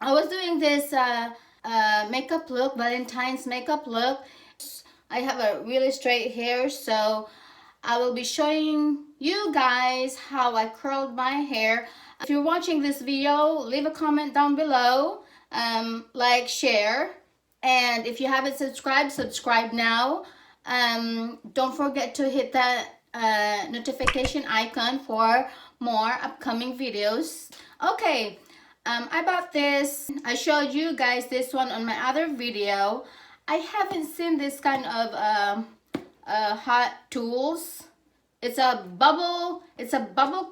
I was doing this makeup look, Valentine's makeup look. I have a really straight hair, so I will be showing you guys how I curled my hair. If you're watching this video, leave a comment down below, like, share, and if you haven't subscribed, subscribe now. Don't forget to hit that notification icon for more upcoming videos. Okay, I bought this. I showed you guys this one on my other video. I haven't seen this kind of hot tools. It's a bubble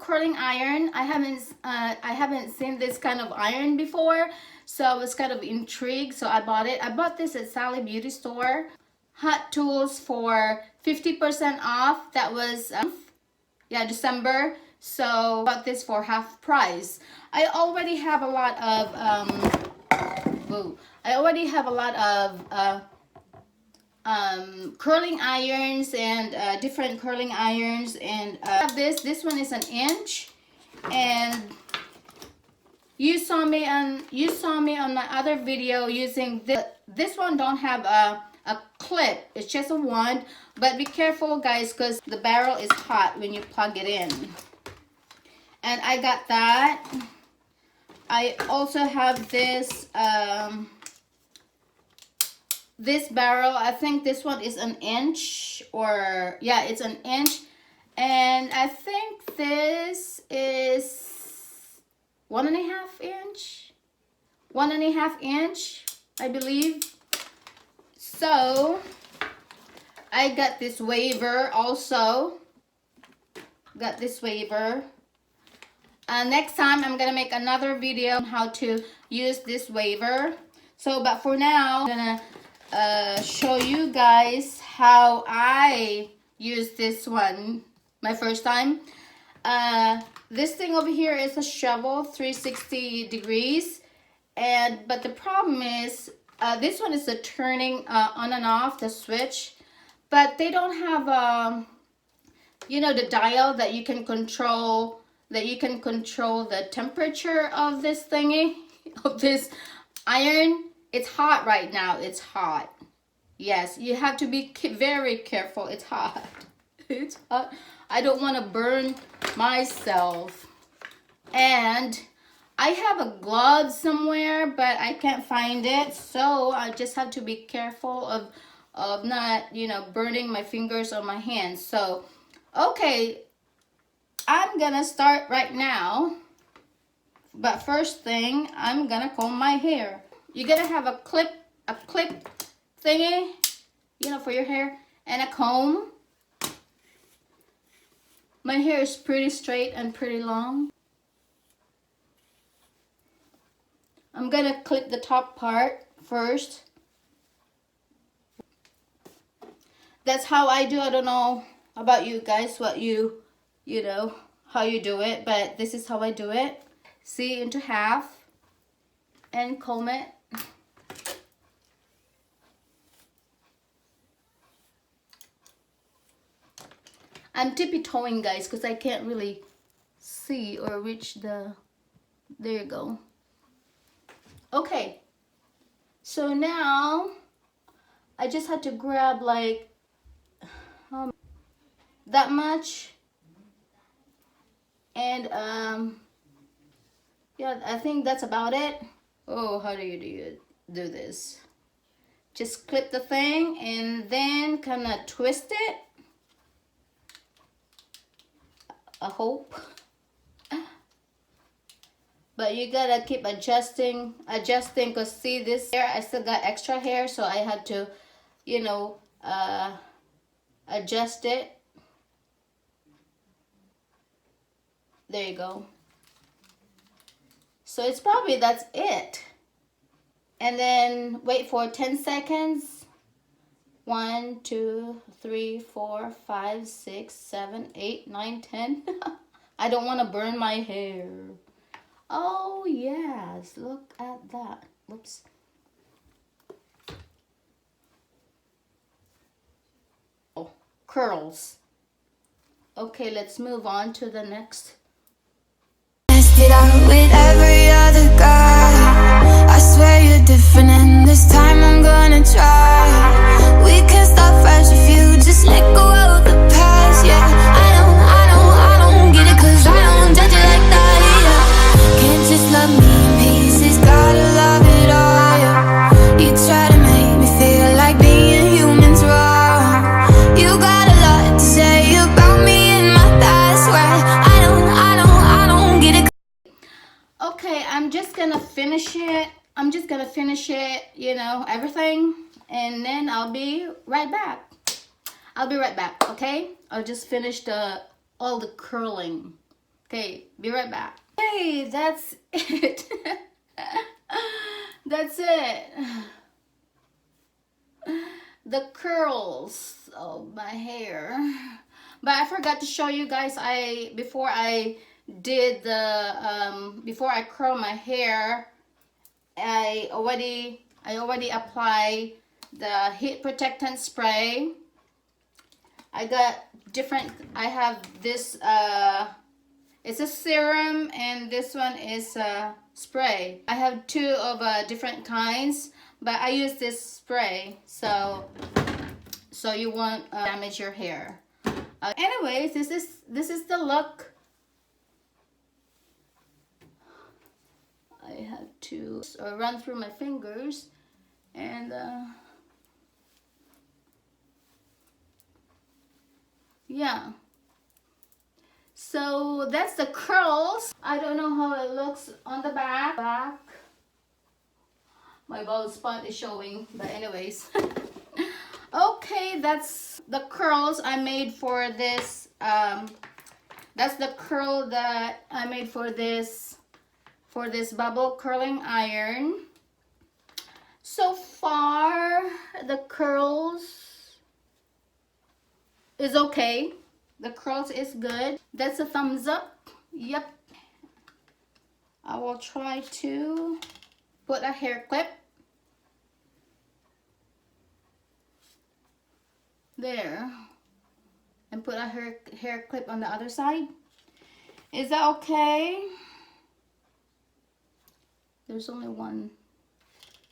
curling iron. I haven't seen this kind of iron before, so I was kind of intrigued, so I bought it. I bought this at Sally Beauty Store. Hot tools for 50% off. That was December, so I bought this for half price. I already have a lot of curling irons and different curling irons, and I have this one is an inch, and you saw me on my other video using this one. Don't have a clip, it's just a wand, but be careful guys, because the barrel is hot when you plug it in. And I got that. I also have this this barrel. I think this one is an inch, or yeah, it's an inch, and I think this is 1.5 inch, 1.5 inch, I believe. So I got this waver also. Got this waver. Next time I'm gonna make another video on how to use this waver. So, but for now, I'm gonna show you guys how I use this one my first time. This thing over here is a shovel, 360 degrees, but the problem is this one is a turning on and off, the switch, but they don't have you know, the dial that you can control, the temperature of this thingy, of this iron. It's hot right now. It's hot. Yes, you have to be very careful. It's hot. It's hot. I don't want to burn myself. And I have a glove somewhere, but I can't find it, so I just have to be careful of not, you know, burning my fingers or my hands. So, okay, I'm gonna start right now, but first thing, I'm gonna comb my hair. You're gonna have a clip thingy, you know, for your hair, and a comb. My hair is pretty straight and pretty long. I'm gonna clip the top part first. That's how I do. I don't know about you guys, what you know, how you do it, but this is how I do it. See, into half and comb it. I'm tippy-toeing guys, because I can't really see or reach the, there you go. Okay, so now I just had to grab like that much, and yeah, I think that's about it. Oh, how do you do this? Just clip the thing and then kind of twist it. I hope. But you gotta keep adjusting, because see this hair, I still got extra hair, so I had to, you know, adjust it. There you go. So it's probably, that's it. And then wait for 10 seconds. 1, 2, 3, 4, 5, 6, 7, 8, 9, 10. I don't want to burn my hair. Oh yes, look at that. Whoops. Oh, curls. Okay, let's move on to the next. Messed it up with every other guy. this time I'm gonna try. We can start fresh if you just let go of the past. Yeah, I don't get it, cause I don't judge it like that. Yeah, can't just love me in pieces, gotta love it all. Yeah, you try to make me feel like being human's wrong. You got a lot to say about me and my past. Where I don't get it. Okay, I'm just gonna finish it. You know, everything, and then I'll be right back. Okay? I'll just finish all the curling. Okay, be right back. Hey, that's it. That's it. The curls of my hair. But I forgot to show you guys, before I curl my hair, I already apply the heat protectant spray. I have this, it's a serum, and this one is a spray. I have two of different kinds, but I use this spray so you won't damage your hair. Anyways, this is the look. I have to run through my fingers, and yeah. So that's the curls. I don't know how it looks on the back. My bald spot is showing, but anyways. Okay, that's the curls I made for this. That's the curl that I made for this bubble curling iron. So far, the curls is okay. The curls is good. That's a thumbs up. Yep. I will try to put a hair clip there and put a hair clip on the other side. Is that okay? There's only one.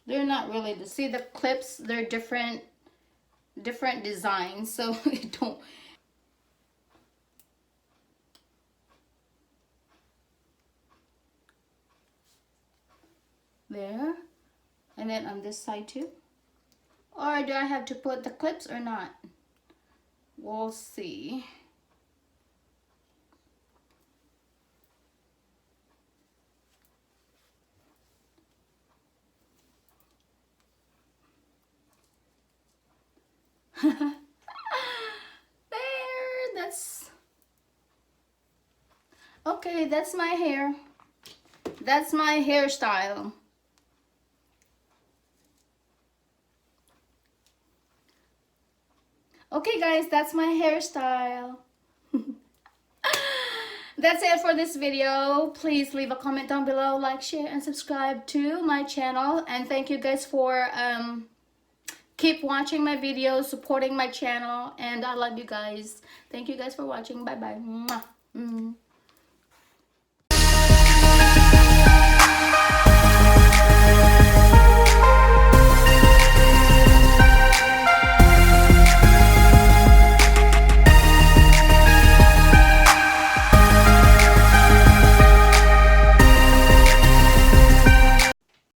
They're not really see the clips, they're different designs, so you don't. There, and then on this side too. Or do I have to put the clips or not? We'll see. There, that's okay. That's my hair. That's my hairstyle. Okay guys, that's my hairstyle. That's it for this video. Please leave a comment down below, like, share, and subscribe to my channel. And thank you guys for keep watching my videos, supporting my channel, and I love you guys. Thank you guys for watching. Bye bye.